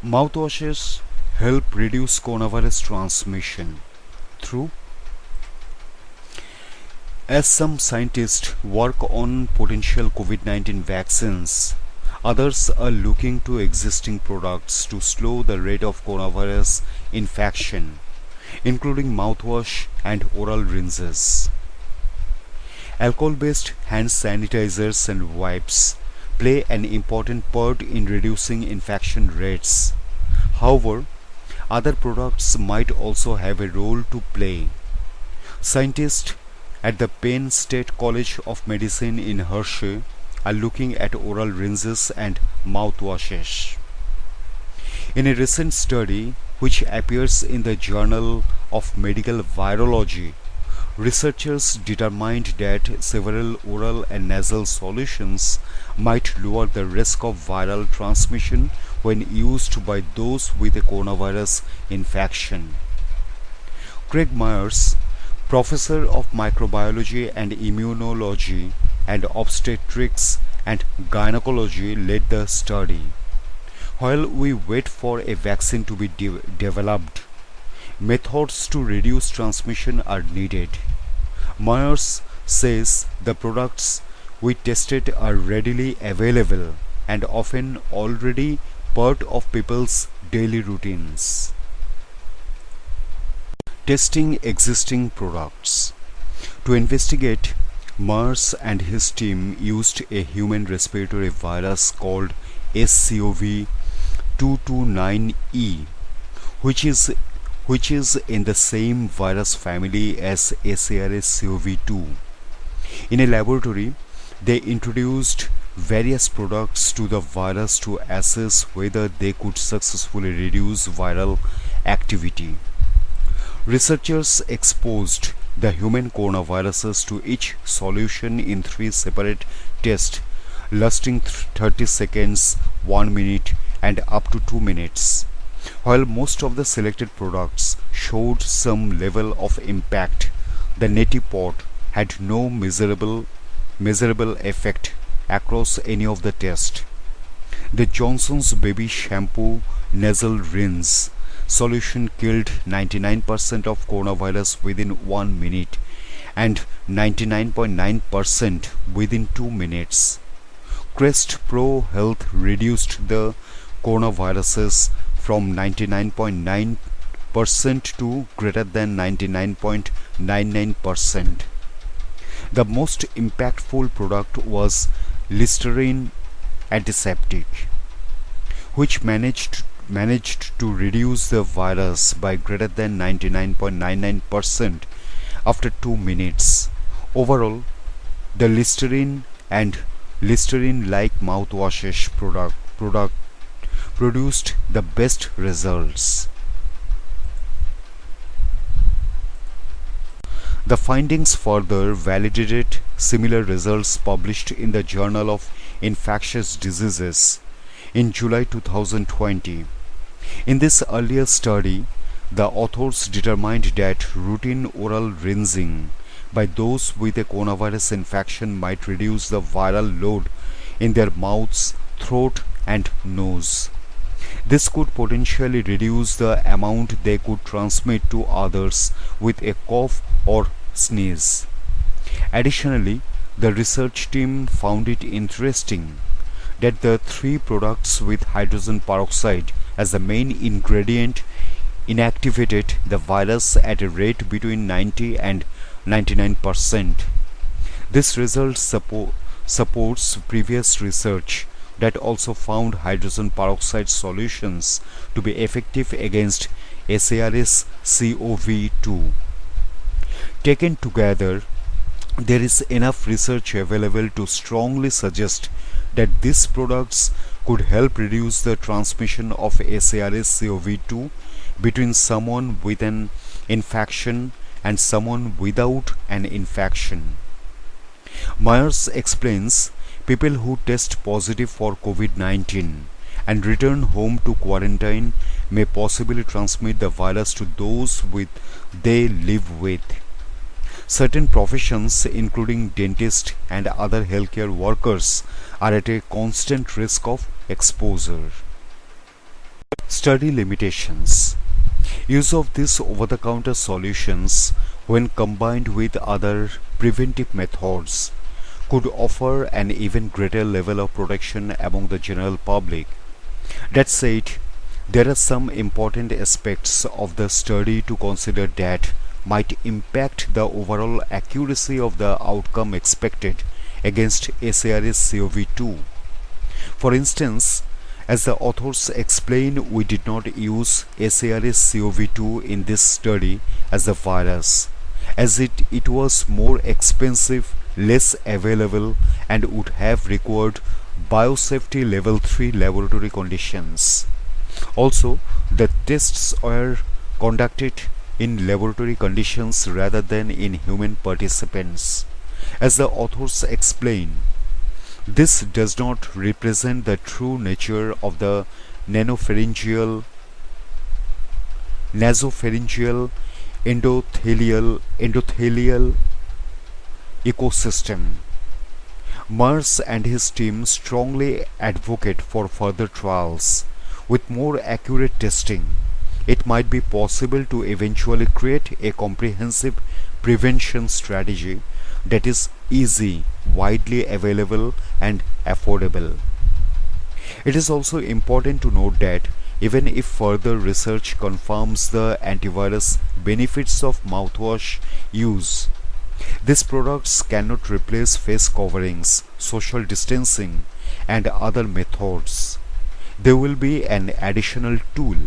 Mouthwashes help reduce coronavirus transmission through as some scientists work on potential COVID-19 vaccines, others are looking to existing products to slow the rate of coronavirus infection, including mouthwash and oral rinses. Alcohol-based hand sanitizers and wipes play an important part in reducing infection rates. However, other products might also have a role to play. Scientists at the Penn State College of Medicine in Hershey are looking at oral rinses and mouthwashes. In a recent study which appears in the Journal of Medical Virology, researchers determined that several oral and nasal solutions might lower the risk of viral transmission when used by those with a coronavirus infection. Craig Myers, professor of microbiology and immunology and obstetrics and gynecology, led the study. While we wait for a vaccine to be developed, methods to reduce transmission are needed. Myers says the products we tested are readily available and often already part of people's daily routines. Testing existing products. To investigate, Myers and his team used a human respiratory virus called SCOV229E, which is in the same virus family as SARS-CoV-2. In a laboratory, they introduced various products to the virus to assess whether they could successfully reduce viral activity. Researchers exposed the human coronaviruses to each solution in 3 separate tests lasting 30 seconds, 1 minute and up to 2 minutes. While most of the selected products showed some level of impact, the neti pot had no measurable effect across any of the tests. The Johnson's Baby Shampoo Nasal Rinse solution killed 99% of coronavirus within 1 minute and 99.9% within 2 minutes. Crest Pro Health reduced the coronaviruses from 99.9% to greater than 99.99%. The most impactful product was Listerine Antiseptic, which managed to reduce the virus by greater than 99.99% after 2 minutes. Overall, the Listerine and Listerine-like mouthwashes product produced the best results. The findings further validated similar results published in the Journal of Infectious Diseases in July 2020. In this earlier study, the authors determined that routine oral rinsing by those with a coronavirus infection might reduce the viral load in their mouths, throat, and nose. This could potentially reduce the amount they could transmit to others with a cough or sneeze. Additionally, the research team found it interesting that the 3 products with hydrogen peroxide as the main ingredient inactivated the virus at a rate between 90 and 99%. This result supports previous research that also found hydrogen peroxide solutions to be effective against SARS-CoV-2. Taken together, there is enough research available to strongly suggest that these products could help reduce the transmission of SARS-CoV-2 between someone with an infection and someone without an infection. Myers explains people who test positive for COVID-19 and return home to quarantine may possibly transmit the virus to those they live with. Certain professions, including dentists and other healthcare workers, are at a constant risk of exposure. Study limitations. Use of these over-the-counter solutions when combined with other preventive methods could offer an even greater level of protection among the general public. That said, there are some important aspects of the study to consider that might impact the overall accuracy of the outcome expected against SARS-CoV-2. For instance, as the authors explain, we did not use SARS-CoV-2 in this study as a virus, as it was more expensive, less available, and would have required biosafety level 3 laboratory conditions. Also, the tests were conducted in laboratory conditions rather than in human participants. As the authors explain, this does not represent the true nature of the nanopharyngeal, nasopharyngeal, endothelial ecosystem. Merz and his team strongly advocate for further trials. With more accurate testing, it might be possible to eventually create a comprehensive prevention strategy that is easy, widely available, and affordable. It is also important to note that even if further research confirms the antivirus benefits of mouthwash use, these products cannot replace face coverings, social distancing, and other methods. They will be an additional tool.